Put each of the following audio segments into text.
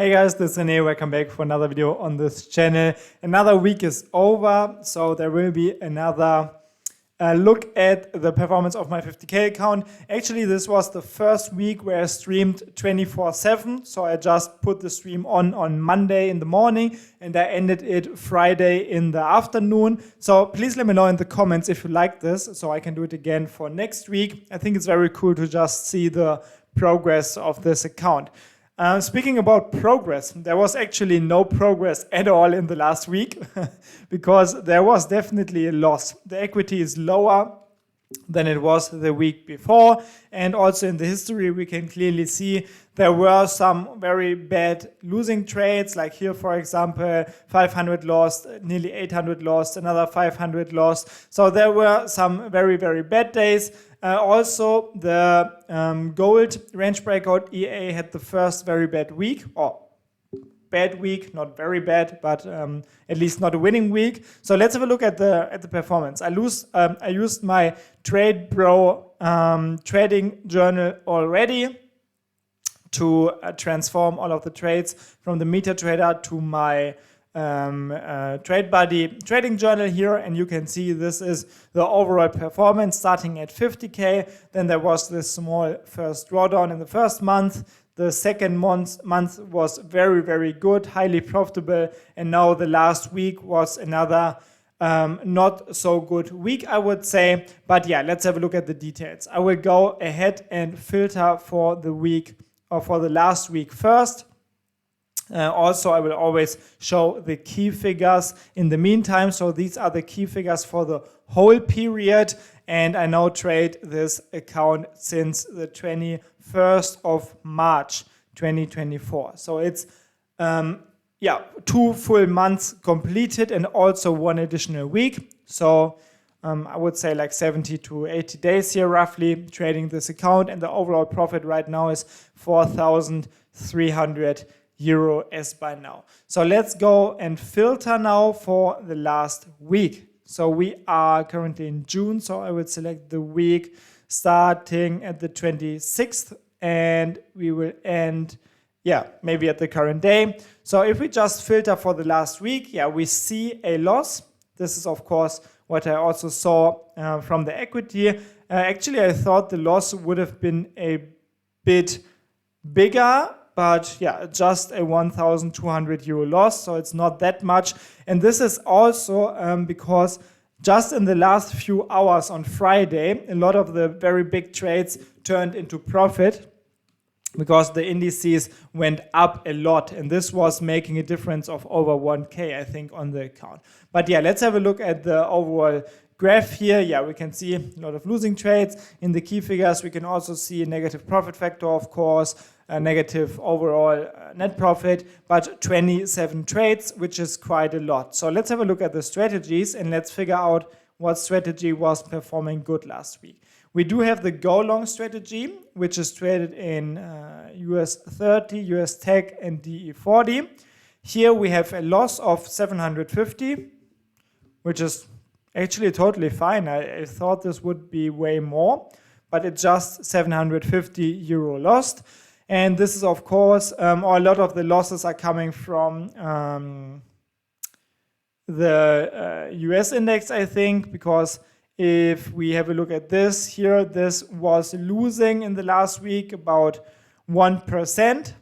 Hey guys, this is Rene. Welcome back for another video on this channel. Another week is over, so there will be another look at the performance of my 50k account. Actually, this was the first week where I streamed 24/7, so I just put the stream on Monday in the morning and I ended it Friday in the afternoon. So please let me know in the comments if you like this, so I can do it again for next week. I think it's very cool to just see the progress of this account. Speaking about progress, there was actually no progress at all in the last week because there was definitely a loss. The equity is lower than it was the week before, and also in the history we can clearly see there were some very bad losing trades, like here for example 500 lost, nearly 800 lost, another 500 lost. So there were some very bad days. Also the gold range breakout EA had the first very bad week, or bad week, not very bad, but at least not a winning week. So let's have a look at the performance. I used my TradePro trading journal already to transform all of the trades from the MetaTrader to my TradeBuddy trading journal here, and you can see this is the overall performance starting at 50k. Then there was this small first drawdown in the first month. The second month was very good, highly profitable, and now the last week was another not so good week, I would say. But yeah, let's have a look at the details. I will go ahead and filter for the week or for the last week first. Also, I will always show the key figures in the meantime. So these are the key figures for the whole period. And I now trade this account since the 21st of March 2024. So it's 2 full months completed and also 1 additional week. So I would say like 70 to 80 days here roughly trading this account. And the overall profit right now is 4,300 euro as by now. So let's go and filter now for the last week. So we are currently in June, so I would select the week starting at the 26th and we will end, maybe at the current day. So if we just filter for the last week, we see a loss. This is of course what I also saw from the equity. Actually, I thought the loss would have been a bit bigger, but just a 1,200 euro loss, so it's not that much. And this is also because just in the last few hours on Friday, a lot of the very big trades turned into profit because the indices went up a lot, and this was making a difference of over 1k, I think, on the account. But let's have a look at the overall graph here. We can see a lot of losing trades. In the key figures, we can also see a negative profit factor, of course, a negative overall net profit, but 27 trades, which is quite a lot. So let's have a look at the strategies and let's figure out what strategy was performing good last week. We do have the go long strategy, which is traded in US 30, US Tech, and DE 40. Here we have a loss of 750, which is actually totally fine. I thought this would be way more, but it's just 750 euro lost. And this is, of course, a lot of the losses are coming from the US index, I think, because if we have a look at this here, this was losing in the last week about 1%.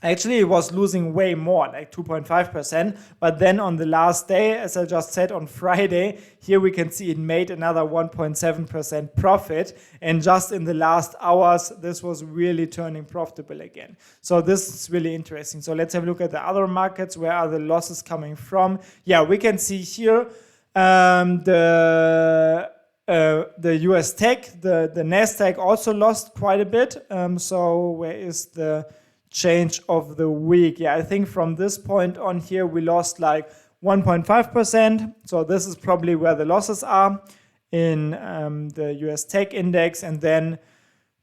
Actually, it was losing way more, like 2.5%. But then on the last day, as I just said on Friday, here we can see it made another 1.7% profit. And just in the last hours, this was really turning profitable again. So this is really interesting. So let's have a look at the other markets. Where are the losses coming from? We can see here the US Tech, the Nasdaq also lost quite a bit. So where is the change of the week? I think from this point on here we lost like 1.5%. So this is probably where the losses are in the US Tech index, and then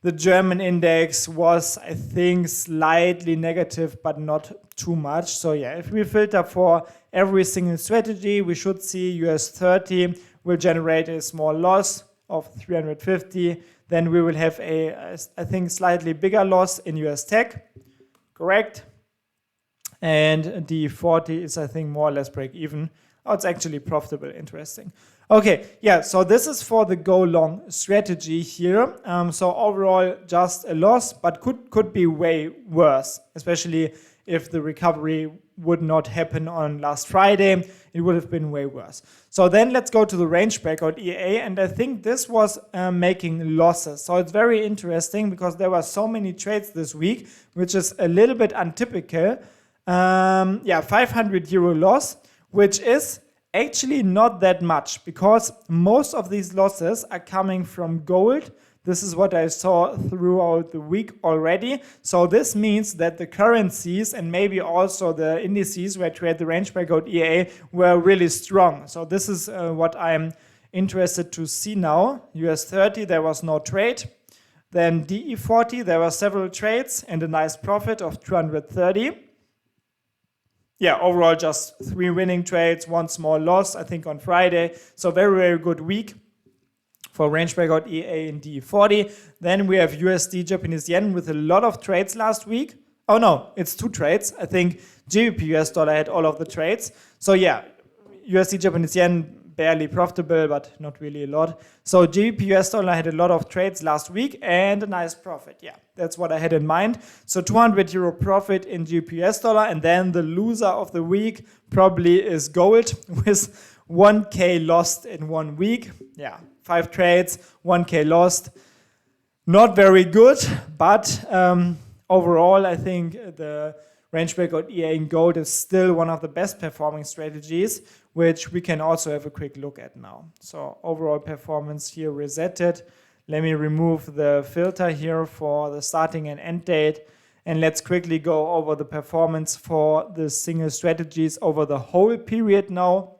the German index was, I think, slightly negative, but not too much. So if we filter for every single strategy, we should see US 30 will generate a small loss of 350. Then we will have I think, slightly bigger loss in US Tech. Correct. And the 40 is, I think, more or less break even. Oh, it's actually profitable. Interesting. Okay, yeah, so this is for the go long strategy here. So overall, just a loss, but could be way worse, especially if the recovery would not happen on last Friday. It would have been way worse. So then let's go to the range breakout EA, and I think this was making losses. So it's very interesting because there were so many trades this week, which is a little bit untypical. 500 euro loss, which is actually not that much because most of these losses are coming from gold. This is what I saw throughout the week already. So this means that the currencies and maybe also the indices where I trade the range breakout EA were really strong. So this is what I'm interested to see now. US 30, there was no trade. Then DE 40, there were several trades and a nice profit of 230. Yeah, overall just 3 winning trades, 1 small loss, I think on Friday. So very, very good week for range breakout EA and DE40. Then we have USD Japanese yen with a lot of trades last week. Oh no, it's 2 trades. I think GBP US dollar had all of the trades. So yeah, USD Japanese yen barely profitable, but not really a lot. So GBP US dollar had a lot of trades last week and a nice profit. Yeah, that's what I had in mind. So 200 euro profit in GBP US dollar, and then the loser of the week probably is gold with 1K lost in 1 week. Yeah, 5 trades, 1K lost. Not very good, but overall I think the range breakout EA in gold is still one of the best performing strategies, which we can also have a quick look at now. So overall performance here resetted. Let me remove the filter here for the starting and end date. And let's quickly go over the performance for the single strategies over the whole period now.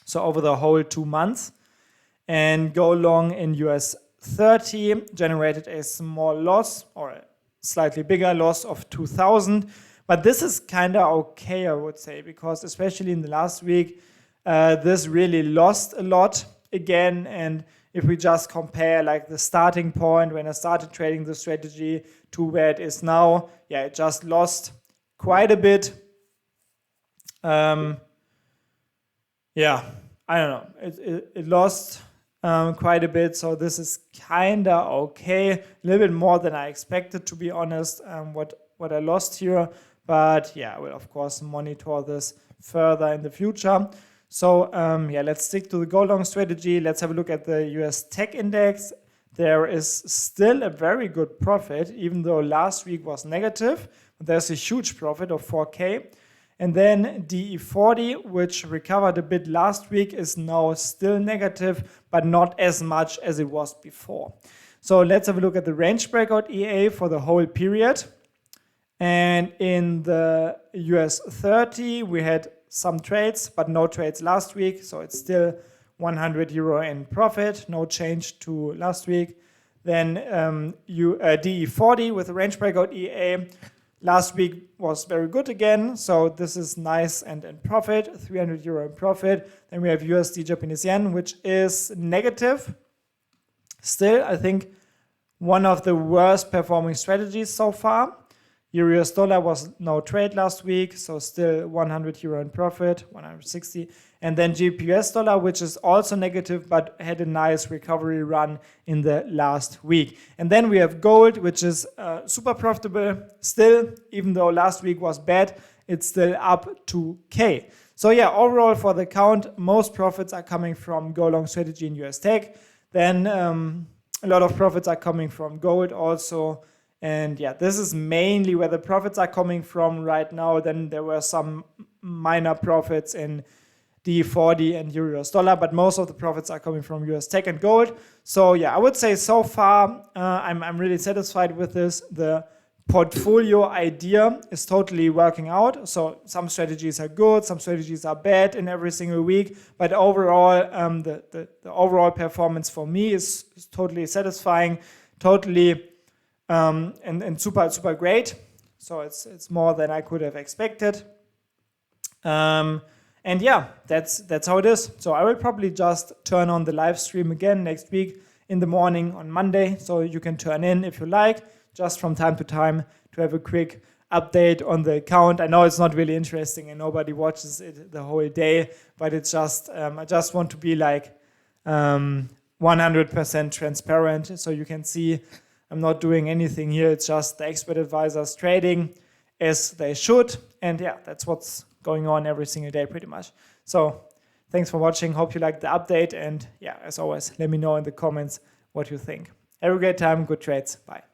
So over the whole 2 months. And go long in US 30 generated a small loss or a slightly bigger loss of 2,000. But this is kind of okay, I would say, because especially in the last week, this really lost a lot again. And if we just compare like the starting point when I started trading the strategy to where it is now, yeah, it just lost quite a bit. Yeah, I don't know. It lost quite a bit, so this is kind of okay. A little bit more than I expected, to be honest, what I lost here. But yeah, I will of course monitor this further in the future. So let's stick to the go long strategy. Let's have a look at the US Tech Index. There is still a very good profit, even though last week was negative. There's a huge profit of 4K. And then DE40, which recovered a bit last week, is now still negative, but not as much as it was before. So let's have a look at the range breakout EA for the whole period. And in the US 30, we had some trades, but no trades last week. So it's still 100 euro in profit, no change to last week. Then DE40 with the range breakout EA. Last week was very good again, so this is nice and in profit, 300 euro in profit. Then we have USD Japanese yen, which is negative. Still, I think one of the worst performing strategies so far. Euro US dollar was no trade last week, so still 100 euro in profit, 160. And then GBP US dollar, which is also negative, but had a nice recovery run in the last week. And then we have gold, which is super profitable still, even though last week was bad, it's still up 2K. So yeah, overall for the count, most profits are coming from go long strategy in US Tech. Then a lot of profits are coming from gold also. And yeah, this is mainly where the profits are coming from right now. Then there were some minor profits in DE40 and Euro US dollar, but most of the profits are coming from US Tech and gold. So yeah, I would say so far I'm really satisfied with this. The portfolio idea is totally working out. So some strategies are good, some strategies are bad in every single week, but overall the overall performance for me is totally satisfying, totally and super great. So it's more than I could have expected. And yeah, that's how it is. So I will probably just turn on the live stream again next week in the morning on Monday. So you can turn in if you like, just from time to time to have a quick update on the account. I know it's not really interesting and nobody watches it the whole day, but it's just, I just want to be like 100% transparent. So you can see I'm not doing anything here. It's just the expert advisors trading as they should. And yeah, that's what's going on every single day pretty much. So thanks for watching. Hope you liked the update. And yeah, as always, let me know in the comments what you think. Have a great time. Good trades. Bye.